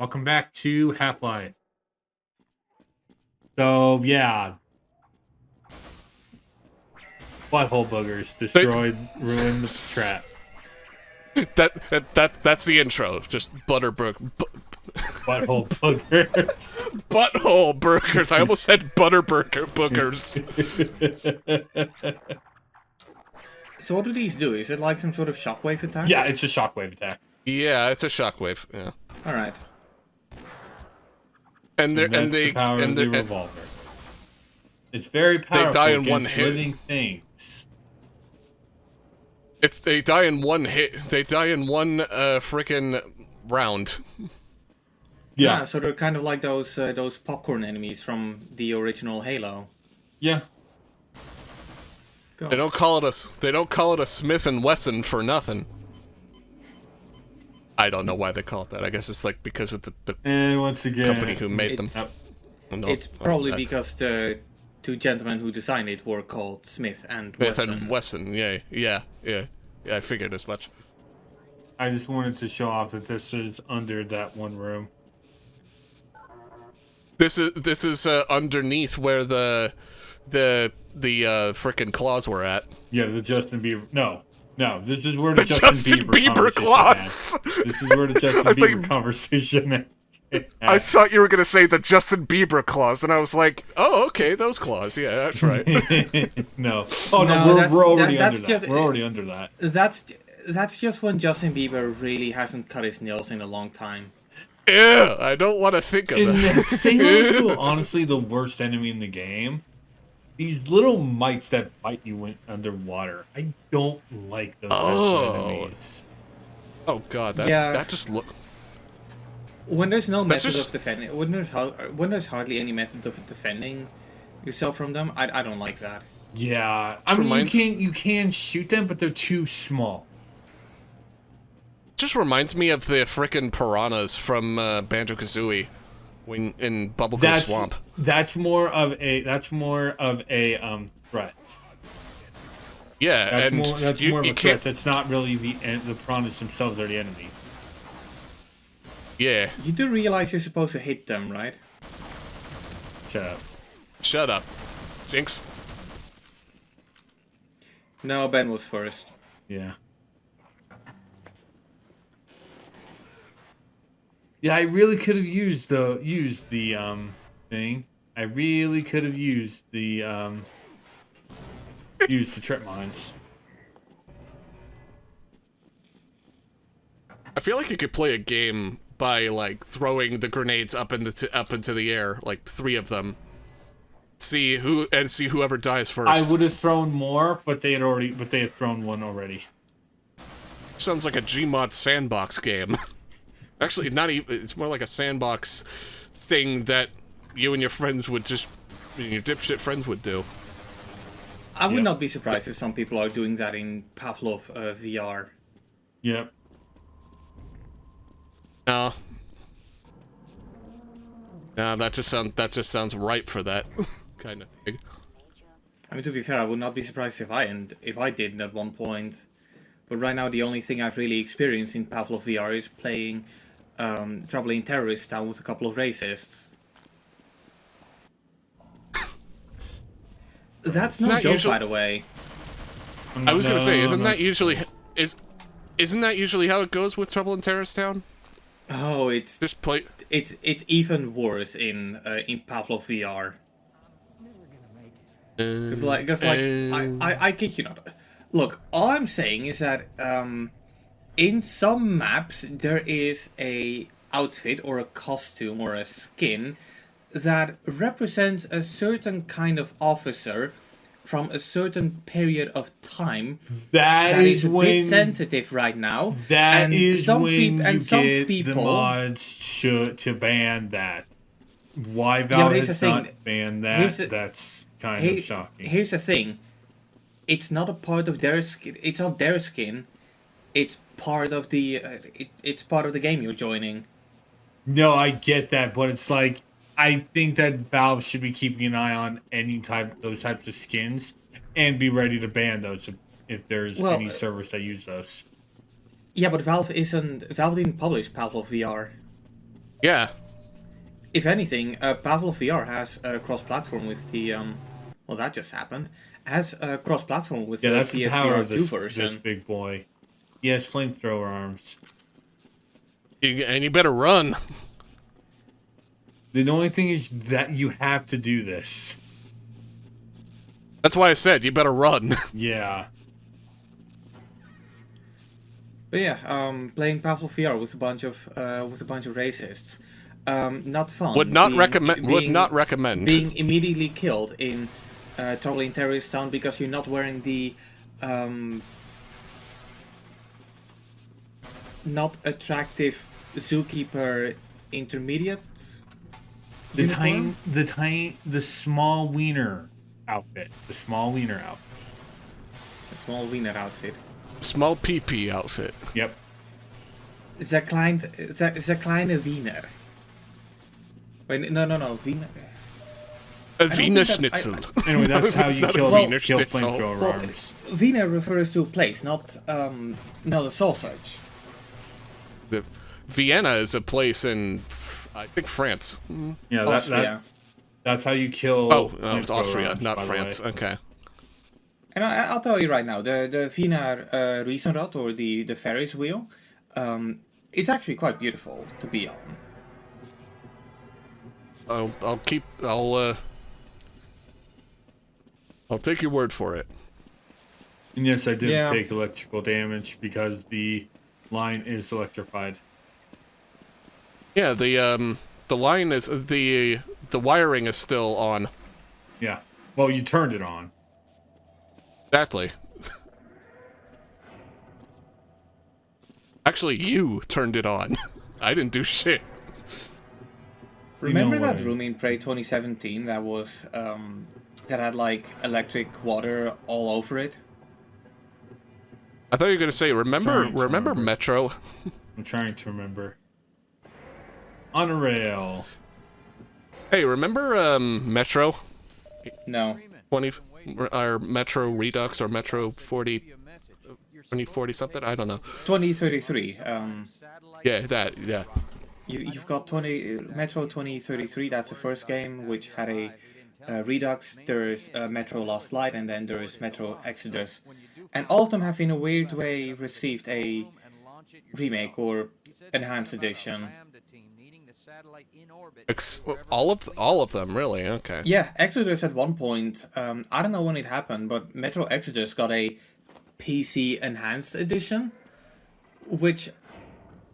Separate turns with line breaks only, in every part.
Welcome back to Half-Life. So, yeah. Butthole boogers destroyed, ruined the trap.
That's the intro. Just butthole
boogers.
Butthole burgers. I almost said boogers.
So what do these do? Is it like some sort of shockwave attack?
Yeah, it's a shockwave attack.
Yeah, it's a shockwave. Yeah.
All right.
And the power of the revolver. It's very powerful.
They die in
against
one hit.
Living things.
They die in one hit. They die in one freaking round.
Yeah.
So they're kind of like those popcorn enemies from the original Halo.
Yeah.
Go.
They don't call it a Smith and Wesson for nothing. I don't know why they call it that. I guess it's like because of the
and once again,
company who made them.
It's probably because the two gentlemen who designed it were called Smith and Wesson.
Smith and Wesson, yeah. I figured as much.
I just wanted to show off that this is under that one room.
This is underneath where the frickin' claws were at.
Yeah, the Justin Bieber. No. This is where the
Justin
Bieber
claws.
This is where the Justin Bieber conversation.
I thought you were gonna say the Justin Bieber claws, and I was like, oh, okay, those claws. Yeah, that's right.
No. Oh no, we're already under that. We're already under that.
That's just when Justin Bieber really hasn't cut his nails in a long time.
Yeah, I don't want to think of that.
Sailors, honestly, the worst enemy in the game. These little mites that bite you when underwater. I don't like those types of enemies.
Oh god, that just look.
When there's no method of defending, when there's hardly any method of defending yourself from them, I don't like that.
Yeah, I mean you can shoot them, but they're too small.
Just reminds me of the frickin' piranhas from Banjo-Kazooie. When in Bubblegum Swamp.
That's more of a threat.
Yeah,
that's more of a threat. That's not really the piranhas themselves are the enemy.
Yeah.
You do realize you're supposed to hit them, right?
Shut up. Jinx.
No, Ben was first.
Yeah. Yeah, I really could have used the thing. I really could have used the trip mines.
I feel like you could play a game by like throwing the grenades up into the air, like 3 of them. See whoever dies first.
I would have thrown more, but they had thrown one already.
Sounds like a Gmod sandbox game. Actually, not even. It's more like a sandbox thing that you and your friends would your dipshit friends would do.
I would not be surprised if some people are doing that in Pavlov VR.
Yep.
No, that just sounds ripe for that kind of thing.
I mean, to be fair, I would not be surprised if I did at one point. But right now, the only thing I've really experienced in Pavlov VR is playing Trouble in Terrorist Town with a couple of racists. That's no joke, by the way.
I was gonna say, isn't that usually how it goes with Trouble in Terrorist Town?
Oh, it's
just play.
It's even worse in Pavlov VR. Because I kid you not. Look, all I'm saying is that in some maps there is a outfit or a costume or a skin that represents a certain kind of officer from a certain period of time that is a bit sensitive right now.
That is when you get the mods to ban that. Why Valve has not banned that? That's kind of shocking.
Here's the thing. It's not a part of their skin. It's not their skin. It's part of the. It's part of the game you're joining.
No, I get that, but it's like I think that Valve should be keeping an eye on those types of skins, and be ready to ban those if there's any servers that use those.
Yeah, but Valve didn't publish Pavlov VR.
Yeah.
If anything, Pavlov VR has cross-platform with the well, that just happened. Has cross-platform with
Yeah,
the
that's the power
PSVR
of
2
this
version.
big boy. He has flamethrower arms.
And you better run.
The only thing is that you have to do this.
That's why I said you better run.
Yeah.
But yeah, playing Pavlov VR with a bunch of racists, not fun.
Would not recommend.
Being immediately killed in totally in terrorist town because you're not wearing the not attractive zookeeper intermediate.
The
uniform?
the small wiener outfit. The small wiener outfit.
A small wiener outfit.
Small PP outfit.
Yep.
The kleine Wiener. Wait, no, Wiener.
A
don't
Wiener
think that-
Schnitzel.
Anyway, that's how you
Not a
kill
Wiener
kill
Schnitzel.
flamethrower
Well,
arms.
Wiener refers to a place, not a sausage.
The Vienna is a place in, I think, France.
Yeah,
Austria.
that's
how you kill.
Oh, no, it's
flamethrower
Austria,
arms,
not
by the
France.
way.
Okay.
And I'll tell you right now, the Wiener Riesenrad, or the Ferris wheel, is actually quite beautiful to be on.
I'll take your word for it.
And yes, I did
Yeah.
take electrical damage because the line is electrified.
Yeah, the line is the wiring is still on.
Yeah. Well, you turned it on.
Exactly. Actually, you turned it on. I didn't do shit.
Remember
know
that
what
room in Prey 2017 that was that had like electric water all over it?
I thought you were gonna say, remember
Trying to remember.
Metro?
I'm trying to remember. On a rail.
Hey, remember Metro
No.
20 or Metro Redux or Metro 2040 something? I don't know.
2033.
Yeah, that. Yeah.
You've got Metro 2033. That's the first game, which had a Redux. There's Metro Last Light, and then there's Metro Exodus. And all of them have, in a weird way, received a remake or enhanced edition.
All of them, really? Okay.
Yeah, Exodus at one point, I don't know when it happened, but Metro Exodus got a PC enhanced edition, which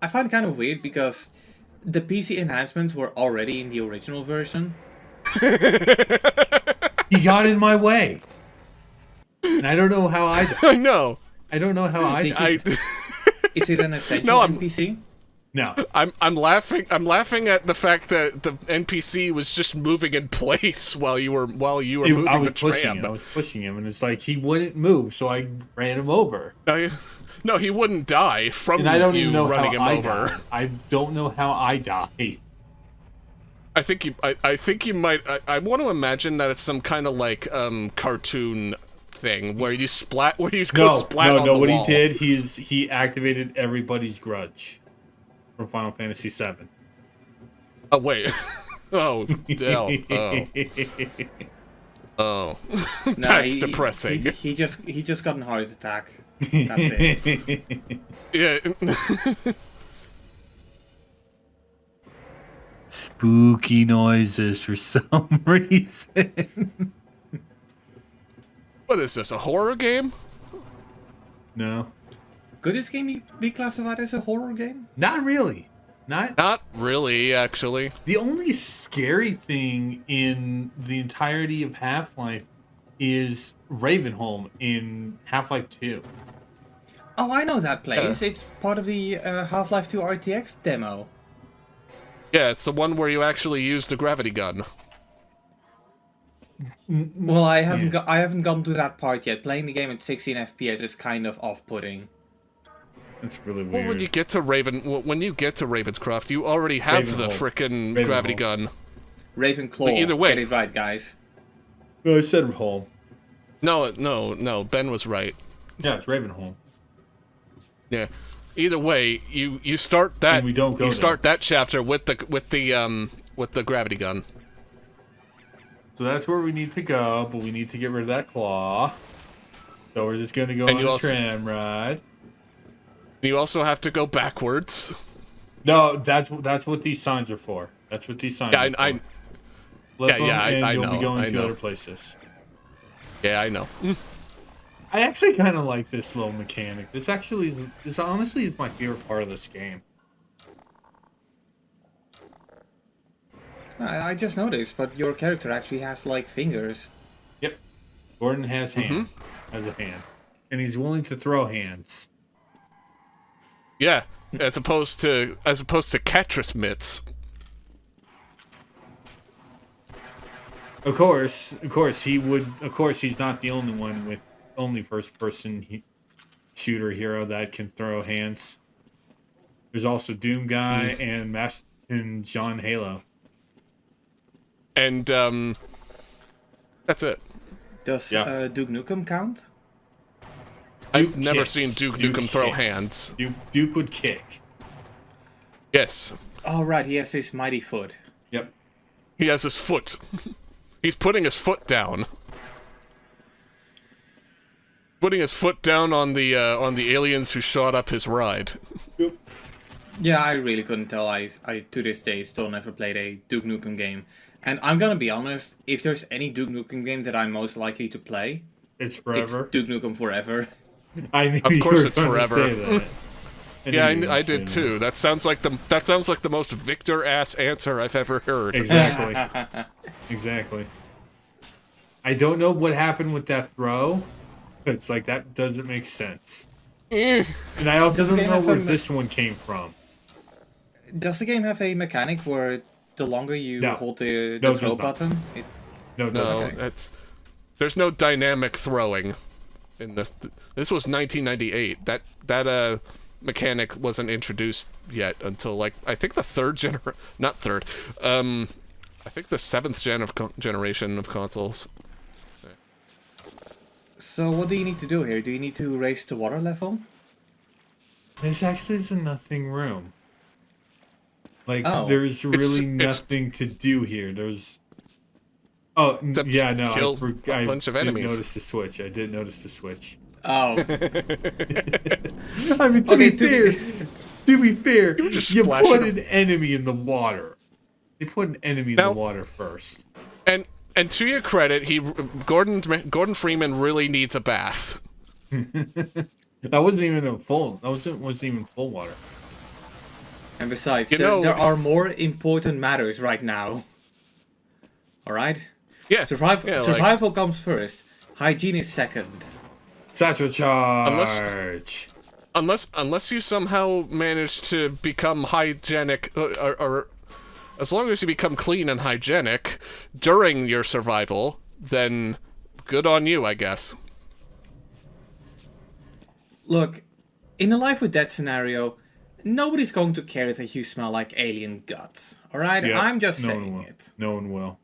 I find kind of weird because the PC enhancements were already in the original version.
You got in my way. And I don't know how I
I know.
I don't know how
Did
I
you- Is it an essential
No, I'm-
NPC?
No.
I'm laughing at the fact that the NPC was just moving in place while you were moving
I was
the
pushing
tram.
him. I was pushing him, and it's like he wouldn't move, so I ran him over.
No, he wouldn't die from
And I don't
you
even know
running
how
him
I
over.
died. I don't know how I died.
I think you might. I want to imagine that it's some kind of like cartoon thing where you go splat on the
What
wall.
he did, he activated everybody's grudge from Final Fantasy VII.
Oh wait. Oh, oh. Oh.
No,
That's depressing.
He just got a heart attack. That's it.
Yeah.
Spooky noises for some reason.
What is this? A horror game?
No,
Could this game be classified as a horror game?
not really.
Not really, actually.
The only scary thing in the entirety of Half-Life is Ravenholm in Half-Life 2.
Oh, I know that place. It's part of the Half-Life 2 RTX demo.
Yeah, it's the one where you actually use the gravity gun.
Well, I haven't gone to that part yet. Playing the game at 16 FPS is kind of off-putting.
That's really weird.
Well, when you get to Ravenscroft, you already have the
Ravenholm.
frickin' gravity gun.
Ravenclaw.
But either way-
Get it right, guys.
No, I said Holm.
No, Ben was right.
Yeah, it's Ravenholm.
Yeah. either way, you start that
And we don't go
you start that chapter with the gravity gun.
So that's where we need to go, but we need to get rid of that claw. So we're just gonna go
And
on
you
the
also-
tram ride.
You also have to go backwards.
No, that's what these signs are for. That's what these signs
Yeah,
are for.
I
Flip
yeah,
them and
I
you'll
know,
be going
I
to
know.
other places.
Yeah, I know.
I actually kind of like this little mechanic. This honestly is my favorite part of this game.
I just noticed, but your character actually has like fingers.
Yep. Gordon has
Mm-hmm.
has a hand. And he's willing to throw hands.
Yeah, as opposed to Catris mitts.
Of course, he's not the only one with only first-person shooter hero that can throw hands. There's also Doom Guy and John Halo.
And that's it.
Does Duke Nukem count?
I've never
kicks.
seen Duke
Duke
Nukem throw
kicks.
hands.
Duke would kick.
Yes,
Oh right, he has his mighty foot.
Yep.
he has his foot. He's putting his foot down. Putting his foot down on the aliens who shot up his ride.
Yeah, I really couldn't tell. I to this day still never played a Duke Nukem game. And I'm gonna be honest, if there's any Duke Nukem game that I'm most likely to play,
It's forever.
it's Duke Nukem Forever.
I knew
Of
you
course
were
it's
gonna
forever.
say that.
Yeah,
knew you were
I
gonna
did
say
too. That sounds like the most Victor ass answer I've ever heard.
Exactly. Exactly. I don't know what happened with that throw. It's like that doesn't make sense. And I also
Does the
don't
game
know
have
where
a-
this one came from.
Does the game have a mechanic where the longer you
No.
hold the
No, it
throw
does not.
button,
No, it
No,
doesn't.
there's no dynamic throwing in this. This was 1998. That mechanic wasn't introduced yet until like I think the I think the 7th generation of consoles.
So what do you need to do here? Do you need to raise the water level?
This actually is a nothing room. Like,
Oh.
there's really
it's-
nothing to do here. There's... Oh,
Except
yeah, no,
kill
I
a bunch of
didn't
enemies.
notice the switch. I did notice the switch.
Oh,
I mean, to
Okay,
be fair,
were just
you
splashing
put
them.
an enemy in the water. You put an enemy in
Now-
the water first.
And to your credit, Gordon Freeman really needs a bath.
That wasn't even wasn't even full water.
and besides,
You
there,
know-
there are more important matters right now. Alright?
Yeah,
Survival,
yeah, like-
survival comes first. Hygiene is second.
Satchel charge.
unless you somehow manage to become hygienic, or as long as you become clean and hygienic during your survival, then good on you, I guess.
Look, in a life with that scenario, nobody's going to care that you smell like alien guts. Alright?
Yeah,
I'm just
no one
saying
will.
it.
No one will.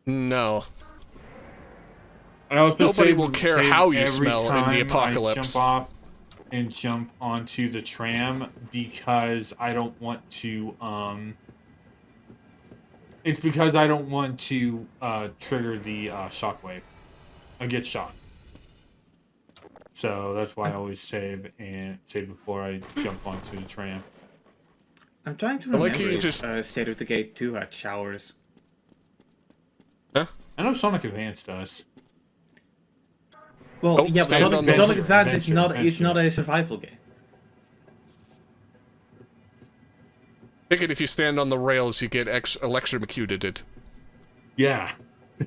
No.
I also
Nobody
save-
will care
save
how you
every
smell in the
time
apocalypse.
I jump off and jump onto the tram because I don't want to. It's because I don't want to trigger the shockwave. I get shocked. So that's why I always save before I jump onto the tram.
I'm trying to
I like
remember
how you
if
just-
State of Decay 2 had showers.
Huh?
I know Sonic Advance does.
Well,
Oh,
yeah, but
stand
Sonic,
on the-
Sonic Advance is
Adventure.
not a survival game.
Figured if you stand on the rails, you get electrocuted.
Yeah,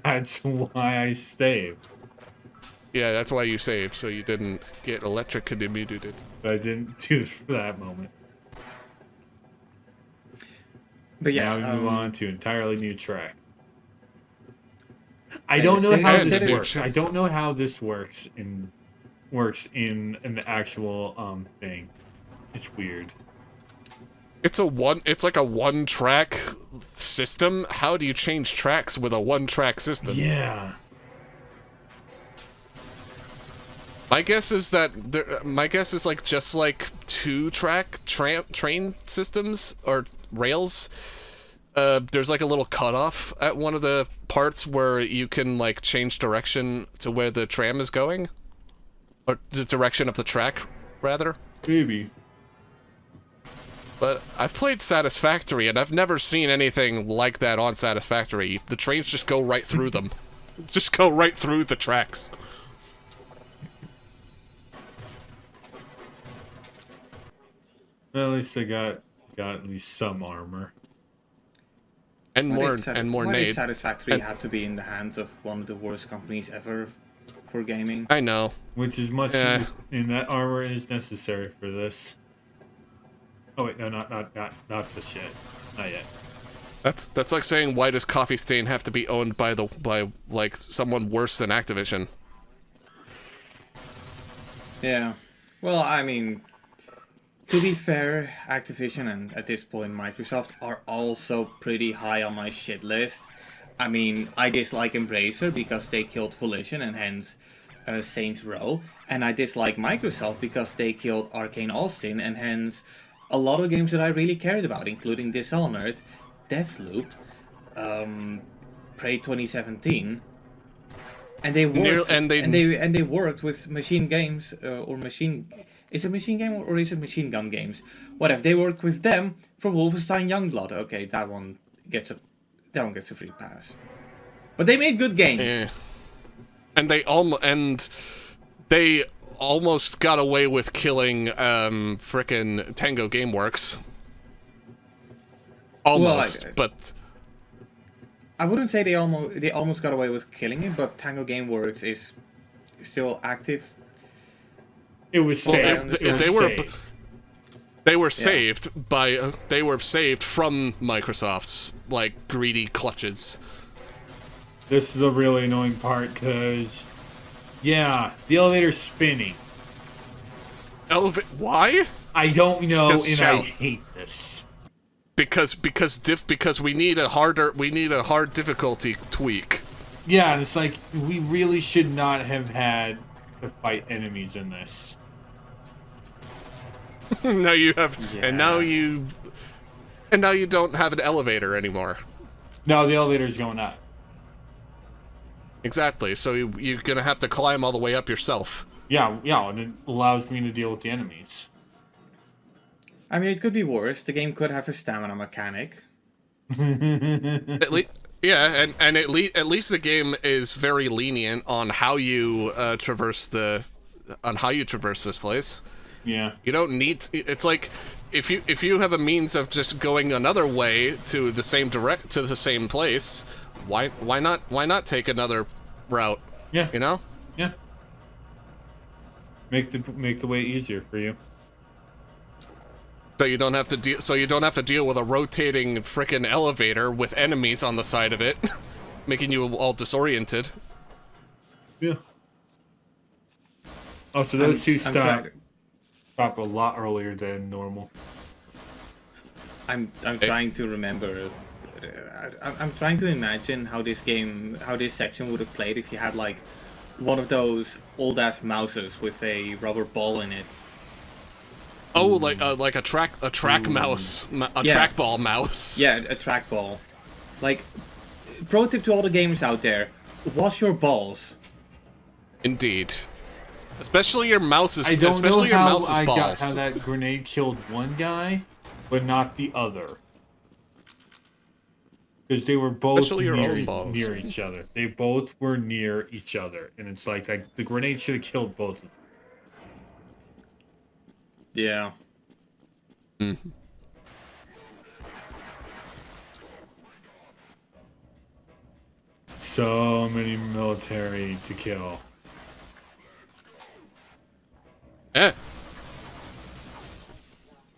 that's why I saved.
Yeah, that's why you saved, so you didn't get electrocuted.
But I didn't do it for that moment.
But yeah,
Now we move on to an entirely new track. I
Yeah,
don't know
State-
how
and
this
new
works.
track.
I don't know how this works in an actual thing. It's weird.
It's like a one-track system. How do you change tracks with a one-track system?
Yeah.
My guess is that my guess is like just like two-track train systems or rails. There's like a little cutoff at one of the parts where you can like change direction to where the tram is going, or the direction of the track, rather.
Maybe.
But I've played Satisfactory, and I've never seen anything like that on Satisfactory. The trains just go right through them. Just go right through the tracks.
Well, at least they got at least some armor.
And more
Why did
nades.
Satisfactory have to be in the hands of one of the worst companies ever for gaming?
I know.
Which is much in that armor is necessary for this. Oh wait, no, not just yet. Not yet.
That's like saying, why does Coffee Stain have to be owned by like someone worse than Activision?
Yeah. Well, I mean, to be fair, Activision and at this point Microsoft are also pretty high on my shit list. I mean, I dislike Embracer because they killed Volition and hence Saints Row, and I dislike Microsoft because they killed Arcane Austin and hence a lot of games that I really cared about, including Dishonored, Deathloop, Prey 2017. And they worked, and they worked with Machine Games or Machine. Is it Machine Game or is it Machine Gun Games? Whatever. They worked with them for Wolfenstein Youngblood. Okay, that one gets a free pass. But they made good games.
Yeah. And they almost got away with killing frickin' Tango Gameworks. Almost, but
I wouldn't say they almost got away with killing it, but Tango Gameworks is still active.
It was saved.
They were saved from Microsoft's like greedy clutches.
This is a really annoying part because, yeah, the elevator's spinning.
Why?
I don't know, and
Shout.
I hate this.
Because we need a hard difficulty tweak.
Yeah, and it's like we really should not have had to fight enemies in this.
Now you have,
Yeah.
and now you don't have an elevator anymore.
No, the elevator's going up.
Exactly. So you're gonna have to climb all the way up yourself.
Yeah, and it allows me to deal with the enemies.
I mean, it could be worse. The game could have a stamina mechanic.
At least the game is very lenient on how you traverse this place.
Yeah.
You don't need it's like if you have a means of just going another way to the same place, why not take another route?
Yeah.
You know?
Yeah. Make the way easier for you.
So you don't have to deal with a rotating frickin' elevator with enemies on the side of it, making you all disoriented.
Yeah. Oh, so those two stop a lot earlier than normal.
I'm trying to remember. I'm trying to imagine how this section would have played if you had like one of those old ass mouses with a rubber ball in it.
Oh, like a mouse, trackball mouse.
Yeah, a trackball. Like, pro tip to all the gamers out there: wash your balls.
Indeed. Especially your mouse's.
I don't know how
balls.
how that grenade killed one guy, but not the other. Because they were both near each other. They both were near each other, and it's like the grenade should have killed both of them.
Yeah.
Mm-hmm.
So many military to kill.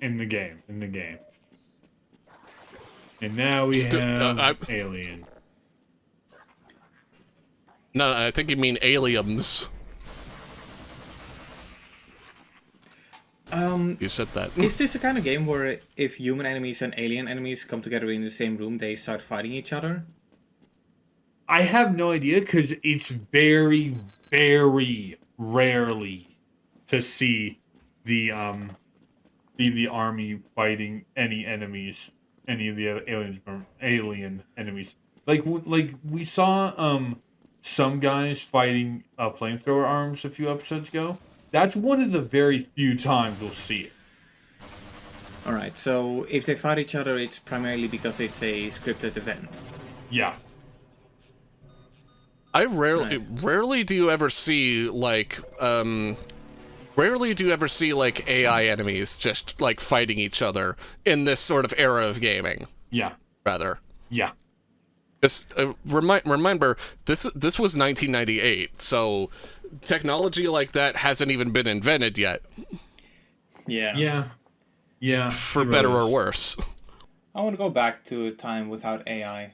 In the game. And now we have Alien.
No, I think you mean aliens. You said that.
Is this the kind of game where if human enemies and alien enemies come together in the same room, they start fighting each other?
I have no idea because it's very, very rarely to see the army fighting any enemies, any of the alien enemies. Like we saw some guys fighting flamethrower arms a few episodes ago. That's one of the very few times we'll see it.
Alright, so if they fight each other, it's primarily because it's a scripted event.
Yeah.
I rarely do you ever see like rarely do you ever see like AI enemies just like fighting each other in this sort of era of gaming.
Yeah.
Rather.
Yeah.
This remember this was 1998, so technology like that hasn't even been invented yet.
Yeah.
Yeah. Yeah.
For better or worse.
I want to go back to a time without AI.